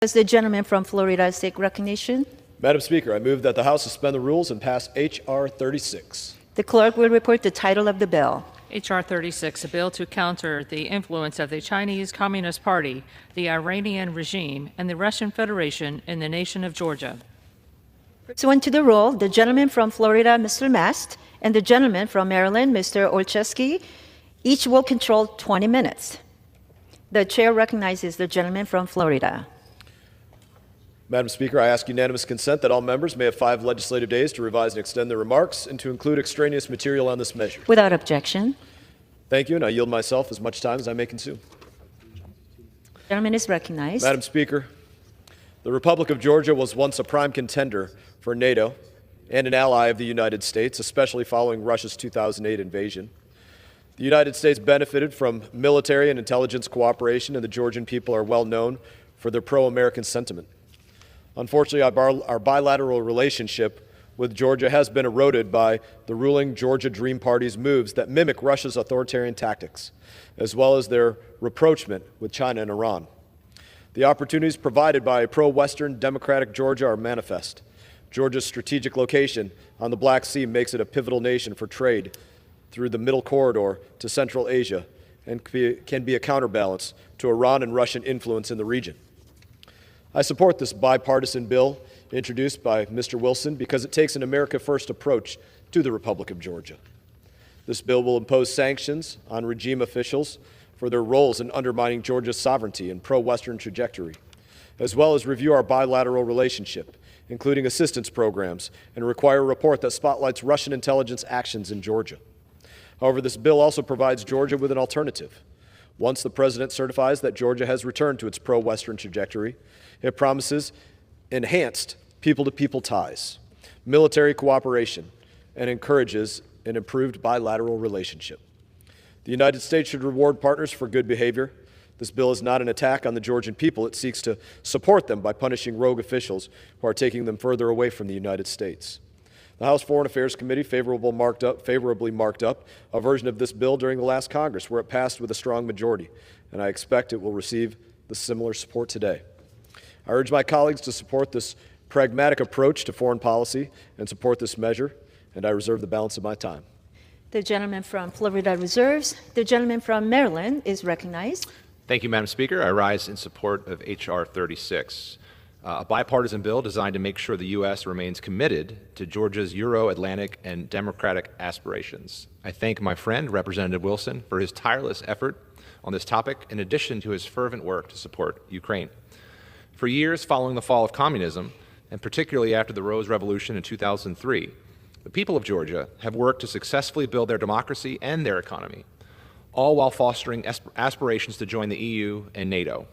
Does the gentleman from Florida seek recognition? Madam Speaker, I move that the House suspend the rules and pass H.R. 36. The clerk will report the title of the bill. H.R. 36, a bill to counter the influence of the Chinese Communist Party, the Iranian regime, and the Russian Federation in the nation of Georgia. Pursuant to the rule, the gentleman from Florida, Mr. Mast, and the gentleman from Maryland, Mr. Olszewski, each will control 20 minutes. The chair recognizes the gentleman from Florida. Madam Speaker, I ask unanimous consent that all members may have 5 legislative days to revise and extend their remarks and to include extraneous material on this measure. Without objection. Thank you, and I yield myself as much time as I may consume. The gentleman is recognized. Madam Speaker, the Republic of Georgia was once a prime contender for NATO and an ally of the United States, especially following Russia's 2008 invasion. The United States benefited from military and intelligence cooperation, and the Georgian people are well known for their pro-American sentiment. Unfortunately, our bilateral relationship with Georgia has been eroded by the ruling Georgia Dream Party's moves that mimic Russia's authoritarian tactics, as well as their rapprochement with China and Iran. The opportunities provided by pro-Western democratic Georgia are manifest. Georgia's strategic location on the Black Sea makes it a pivotal nation for trade through the Middle Corridor to Central Asia and can be a counterbalance to Iran and Russian influence in the region. I support this bipartisan bill introduced by Mr. Wilson because it takes an America First approach to the Republic of Georgia. This bill will impose sanctions on regime officials for their roles in undermining Georgia's sovereignty and pro-Western trajectory, as well as review our bilateral relationship, including assistance programs, and require a report that spotlights Russian intelligence actions in Georgia. However, this bill also provides Georgia with an alternative. Once the President certifies that Georgia has returned to its pro-Western trajectory, it promises enhanced people-to-people ties, military cooperation, and encourages an improved bilateral relationship. The United States should reward partners for good behavior. This bill is not an attack on the Georgian people. It seeks to support them by punishing rogue officials who are taking them further away from the United States. The House Foreign Affairs Committee favorably marked up a version of this bill during the last Congress, where it passed with a strong majority, and I expect it will receive the similar support today. I urge my colleagues to support this pragmatic approach to foreign policy and support this measure, and I reserve the balance of my time. The gentleman from Florida reserves. The gentleman from Maryland is recognized. Thank you, Madam Speaker. I rise in support of H.R. 36, a bipartisan bill designed to make sure the U.S. remains committed to Georgia's Euro-Atlantic and democratic aspirations. I thank my friend, Representative Wilson, for his tireless effort on this topic, in addition to his fervent work to support Ukraine. For years following the fall of communism, and particularly after the Rose Revolution in 2003, the people of Georgia have worked to successfully build their democracy and their economy, all while fostering aspirations to join the EU and NATO.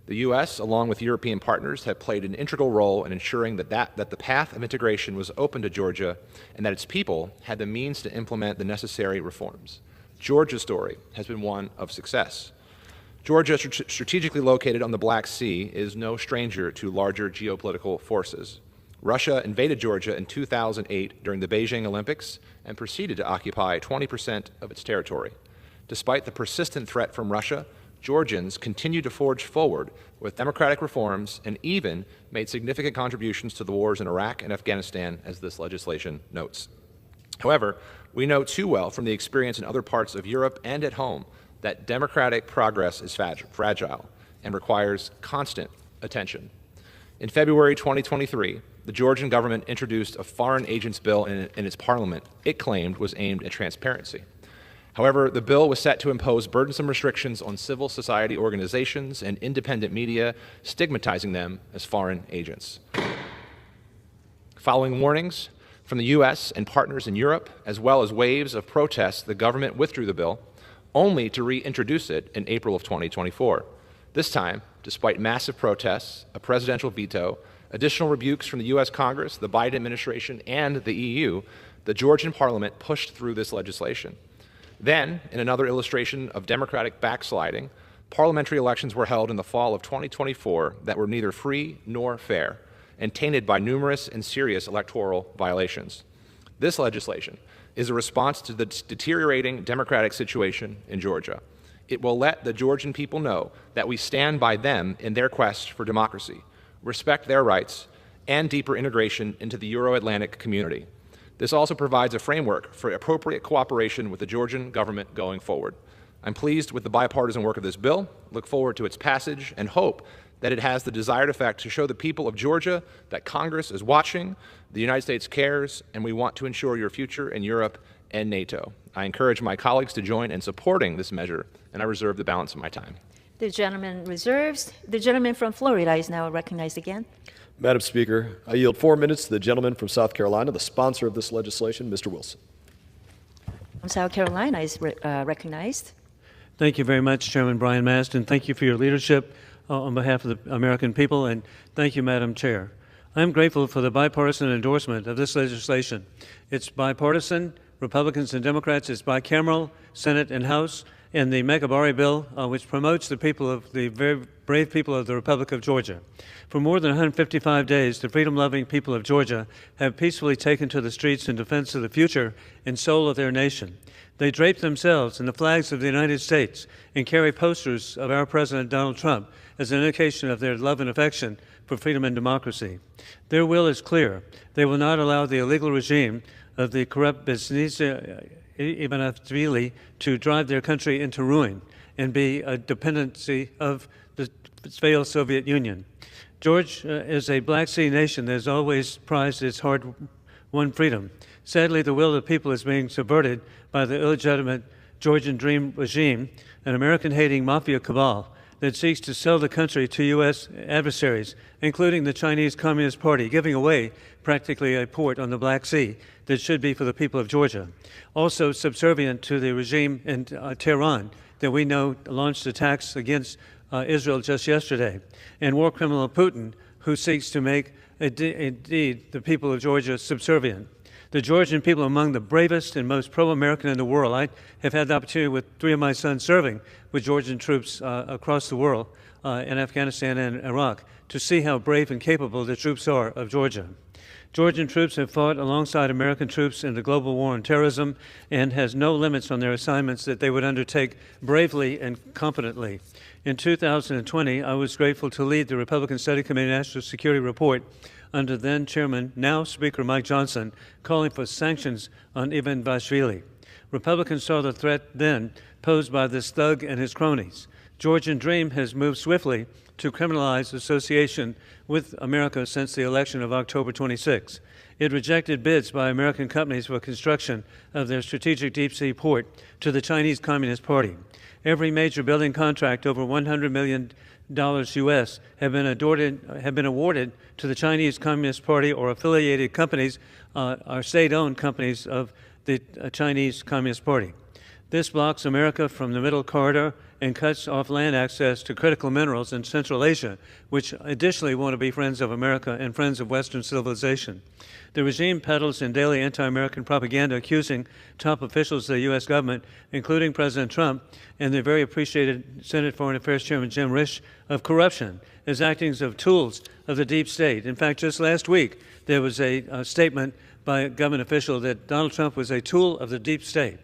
The U.S., along with European partners, have played an integral role in ensuring that the path of integration was open to Georgia and that its people had the means to implement the necessary reforms. Georgia's story has been one of success. Georgia, strategically located on the Black Sea, is no stranger to larger geopolitical forces. Russia invaded Georgia in 2008 during the Beijing Olympics and proceeded to occupy 20% of its territory. Despite the persistent threat from Russia, Georgians continue to forge forward with democratic reforms and even made significant contributions to the wars in Iraq and Afghanistan, as this legislation notes. However, we know too well from the experience in other parts of Europe and at home that democratic progress is fragile and requires constant attention. In February 2023, the Georgian government introduced a foreign agents bill in its parliament it claimed was aimed at transparency. However, the bill was set to impose burdensome restrictions on civil society organizations and independent media, stigmatizing them as foreign agents. Following warnings from the U.S. and partners in Europe, as well as waves of protests, the government withdrew the bill, only to reintroduce it in April of 2024. This time, despite massive protests, a presidential veto, additional rebukes from the U.S. Congress, the Biden administration, and the EU, the Georgian parliament pushed through this legislation. Then, in another illustration of democratic backsliding, parliamentary elections were held in the fall of 2024 that were neither free nor fair and tainted by numerous and serious electoral violations. This legislation is a response to the deteriorating democratic situation in Georgia. It will let the Georgian people know that we stand by them in their quest for democracy, respect their rights, and deeper integration into the Euro-Atlantic community. This also provides a framework for appropriate cooperation with the Georgian government going forward. I'm pleased with the bipartisan work of this bill, look forward to its passage, and hope that it has the desired effect to show the people of Georgia that Congress is watching, the United States cares, and we want to ensure your future in Europe and NATO. I encourage my colleagues to join in supporting this measure, and I reserve the balance of my time. The gentleman reserves. The gentleman from Florida is now recognized again. Madam Speaker, I yield 4 minutes to the gentleman from South Carolina, the sponsor of this legislation, Mr. Wilson. From South Carolina is recognized. Thank you very much, Chairman Brian Mast, and thank you for your leadership on behalf of the American people, and thank you, Madam Chair. I'm grateful for the bipartisan endorsement of this legislation. It's bipartisan, Republicans and Democrats, it's bicameral, Senate and House, and the MEGOBARI bill, which promotes the people of the very brave people of the Republic of Georgia. For more than 155 days, the freedom-loving people of Georgia have peacefully taken to the streets in defense of the future and soul of their nation. They drape themselves in the flags of the United States and carry posters of our President Donald Trump as an indication of their love and affection for freedom and democracy. Their will is clear. They will not allow the illegal regime of the corrupt Besnisa Ivanishvili to drive their country into ruin and be a dependency of the failed Soviet Union. Georgia is a Black Sea nation that has always prized its hard-won freedom. Sadly, the will of the people is being subverted by the illegitimate Georgian Dream regime, an American-hating mafia cabal that seeks to sell the country to U.S. adversaries, including the Chinese Communist Party, giving away practically a port on the Black Sea that should be for the people of Georgia. Also subservient to the regime in Tehran that we know launched attacks against Israel just yesterday, and war criminal Putin, who seeks to make indeed the people of Georgia subservient. The Georgian people are among the bravest and most pro-American in the world. I have had the opportunity with 3 of my sons serving with Georgian troops across the world in Afghanistan and Iraq to see how brave and capable the troops are of Georgia. Georgian troops have fought alongside American troops in the global war on terrorism and has no limits on their assignments that they would undertake bravely and competently. In 2020, I was grateful to lead the Republican Study Committee National Security Report under then Chairman, now Speaker Mike Johnson, calling for sanctions on Ivanishvili. Republicans saw the threat then posed by this thug and his cronies. Georgian Dream has moved swiftly to criminalize association with America since the election of October 26. It rejected bids by American companies for construction of their strategic deep-sea port to the Chinese Communist Party. Every major building contract over $100 million U.S. have been awarded to the Chinese Communist Party or affiliated companies or state-owned companies of the Chinese Communist Party. This blocks America from the Middle Corridor and cuts off land access to critical minerals in Central Asia, which additionally want to be friends of America and friends of Western civilization. The regime peddles in daily anti-American propaganda accusing top officials of the U.S. government, including President Trump and the very appreciated Senate Foreign Affairs Chairman Jim Risch, of corruption as acting as tools of the deep state. In fact, just last week, there was a statement by a government official that Donald Trump was a tool of the deep state.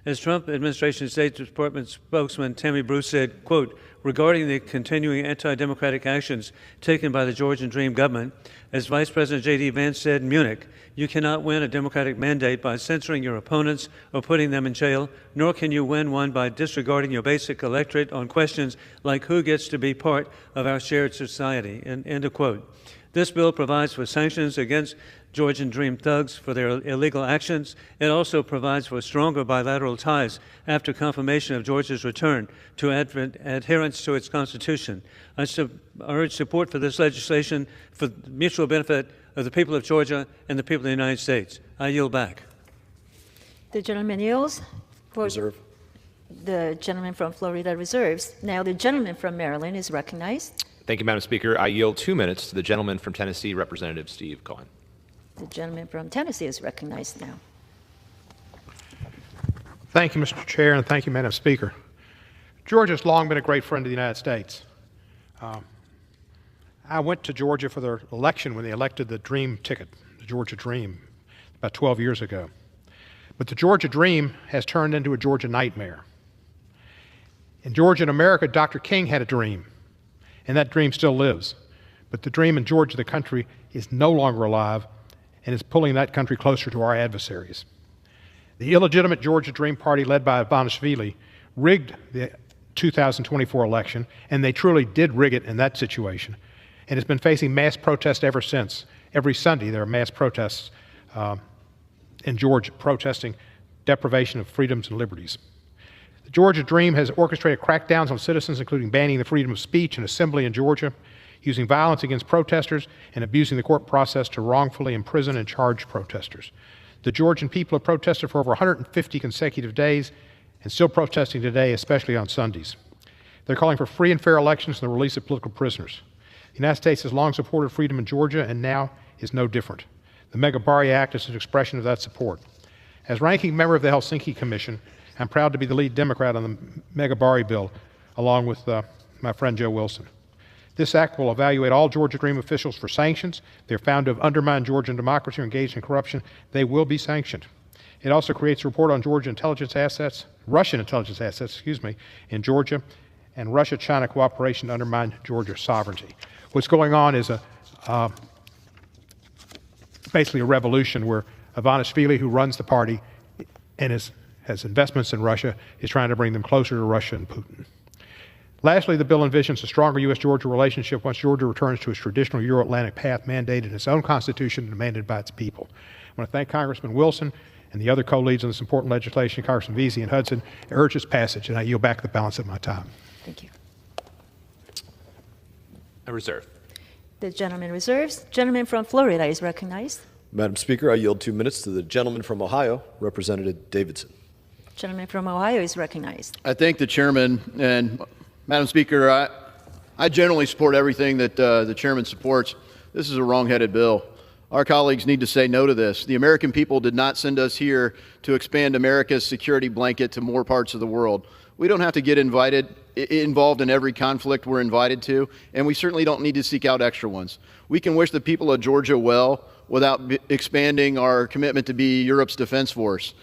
As Trump administration State Department spokesman Tammy Bruce said, quote, regarding the continuing anti-democratic actions taken by the Georgian Dream government, as Vice President J.D. Vance said in Munich, you cannot win a democratic mandate by censoring your opponents or putting them in jail, nor can you win one by disregarding your basic electorate on questions like who gets to be part of our shared society, end of quote. This bill provides for sanctions against Georgian Dream thugs for their illegal actions. It also provides for stronger bilateral ties after confirmation of Georgia's return to adherence to its Constitution. I urge support for this legislation for the mutual benefit of the people of Georgia and the people of the United States. I yield back. The gentleman yields. Reserve. The gentleman from Florida reserves. Now the gentleman from Maryland is recognized. Thank you, Madam Speaker. I yield 2 minutes to the gentleman from Tennessee, Representative Steve Cohen. The gentleman from Tennessee is recognized now. Thank you, Mr. Chair, and thank you, Madam Speaker. Georgia has long been a great friend of the United States. I went to Georgia for their election when they elected the Dream ticket, the Georgia Dream, about 12 years ago. But the Georgia Dream has turned into a Georgia nightmare. In Georgia and America, Dr. King had a dream, and that dream still lives. But the dream in Georgia, the country, is no longer alive and is pulling that country closer to our adversaries. The illegitimate Georgia Dream Party, led by Ivanishvili, rigged the 2024 election, and they truly did rig it in that situation, and has been facing mass protests ever since. Every Sunday there are mass protests in Georgia protesting deprivation of freedoms and liberties. The Georgia Dream has orchestrated crackdowns on citizens, including banning the freedom of speech and assembly in Georgia, using violence against protesters, and abusing the court process to wrongfully imprison and charge protesters. The Georgian people have protested for over 150 consecutive days and still protesting today, especially on Sundays. They're calling for free and fair elections and the release of political prisoners. The United States has long supported freedom in Georgia and now is no different. The MEGOBARI Act is an expression of that support. As ranking member of the Helsinki Commission, I'm proud to be the lead Democrat on the MEGOBARI bill, along with my friend Joe Wilson. This act will evaluate all Georgia Dream officials for sanctions. If they're found to have undermined Georgian democracy or engaged in corruption, they will be sanctioned. It also creates a report on Russian intelligence assets, in Georgia, and Russia-China cooperation to undermine Georgia's sovereignty. What's going on is basically a revolution where Ivanishvili, who runs the party and has investments in Russia, is trying to bring them closer to Russia and Putin. Lastly, the bill envisions a stronger U.S.-Georgia relationship once Georgia returns to its traditional Euro-Atlantic path mandated in its own constitution and demanded by its people. I want to thank Congressman Wilson and the other co-leads on this important legislation, Congressman Vesey and Hudson. I urge its passage, and I yield back the balance of my time. Thank you. I reserve. The gentleman reserves. Gentleman from Florida is recognized. Madam Speaker, I yield 2 minutes to the gentleman from Ohio, Representative Davidson. Gentleman from Ohio is recognized. I thank the chairman, and Madam Speaker, I generally support everything that the chairman supports. This is a wrong-headed bill. Our colleagues need to say no to this. The American people did not send us here to expand America's security blanket to more parts of the world. We don't have to get involved in every conflict we're invited to, and we certainly don't need to seek out extra ones. We can wish the people of Georgia well without expanding our commitment to be Europe's defense force.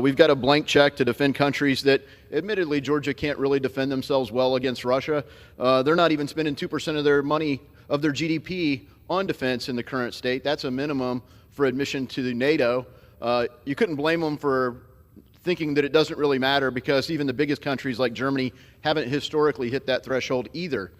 We've got a blank check to defend countries that, admittedly, Georgia can't really defend themselves well against Russia. They're not even spending 2% of their money, of their GDP, on defense in the current state. That's a minimum for admission to the NATO. You couldn't blame them for thinking that it doesn't really matter, because even the biggest countries like Germany haven't historically hit that threshold either.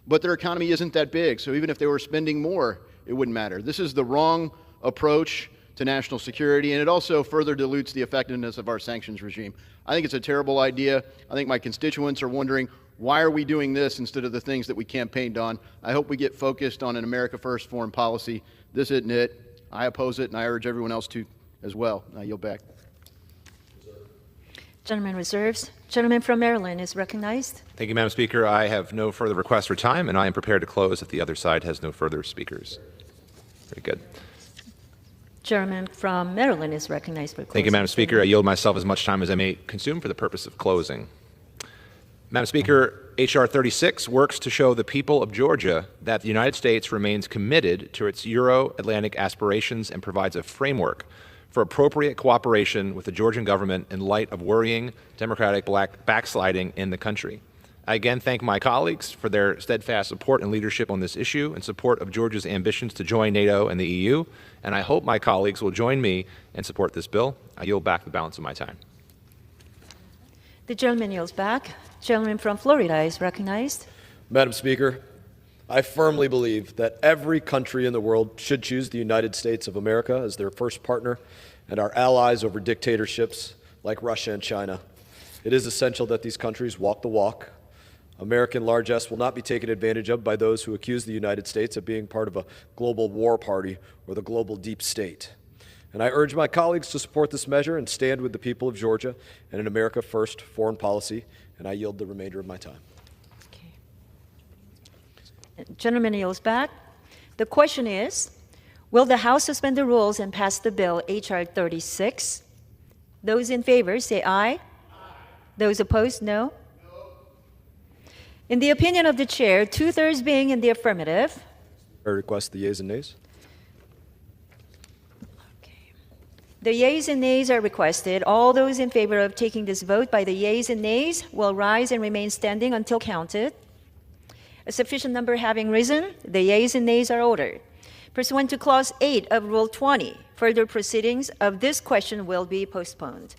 But their economy isn't that big, so even if they were spending more, it wouldn't matter. This is the wrong approach to national security, and it also further dilutes the effectiveness of our sanctions regime. I think it's a terrible idea. I think my constituents are wondering, why are we doing this instead of the things that we campaigned on? I hope we get focused on an America First foreign policy. This isn't it. I oppose it, and I urge everyone else to as well. I yield back. Gentleman reserves. Gentleman from Maryland is recognized. Thank you, Madam Speaker. I have no further requests for time, and I am prepared to close if the other side has no further speakers. Very good. Gentleman from Maryland is recognized for closing. Thank you, Madam Speaker. I yield myself as much time as I may consume for the purpose of closing. Madam Speaker, H.R. 36 works to show the people of Georgia that the United States remains committed to its Euro-Atlantic aspirations and provides a framework for appropriate cooperation with the Georgian government in light of worrying democratic backsliding in the country. I again thank my colleagues for their steadfast support and leadership on this issue in support of Georgia's ambitions to join NATO and the EU, and I hope my colleagues will join me and support this bill. I yield back the balance of my time. The gentleman yields back. Gentleman from Florida is recognized. Madam Speaker, I firmly believe that every country in the world should choose the United States of America as their first partner and our allies over dictatorships like Russia and China. It is essential that these countries walk the walk. American largesse will not be taken advantage of by those who accuse the United States of being part of a global war party or the global deep state. And I urge my colleagues to support this measure and stand with the people of Georgia and an America First foreign policy, and I yield the remainder of my time. Gentleman yields back. The question is, will the House suspend the rules and pass the bill H.R. 36? Those in favor say aye. Aye. Those opposed, no. In the opinion of the chair, 2/3 being in the affirmative. I request the yeas and nays. Okay. The yeas and nays are requested. All those in favor of taking this vote by the yeas and nays will rise and remain standing until counted. A sufficient number having risen, the yeas and nays are ordered. Pursuant to Clause 8 of Rule 20, further proceedings of this question will be postponed.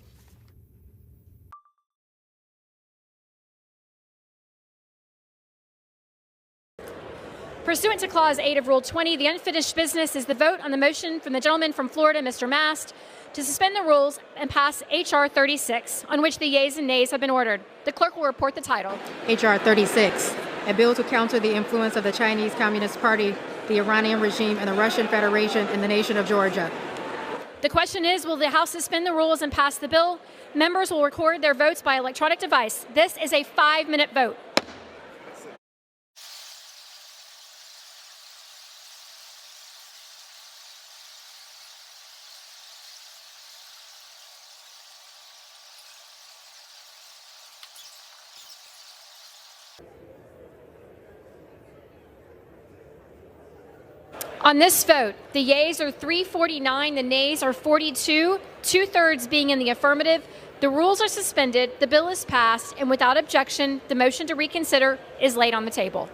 Pursuant to Clause 8 of Rule 20, the unfinished business is the vote on the motion from the gentleman from Florida, Mr. Mast, to suspend the rules and pass H.R. 36, on which the yeas and nays have been ordered. The clerk will report the title. H.R. 36, a bill to counter the influence of the Chinese Communist Party, the Iranian regime, and the Russian Federation in the nation of Georgia. The question is, will the House suspend the rules and pass the bill? Members will record their votes by electronic device. This is a 5-minute vote. On this vote, the yeas are 349, the nays are 42, 2/3 being in the affirmative. The rules are suspended, the bill is passed, and without objection, the motion to reconsider is laid on the table.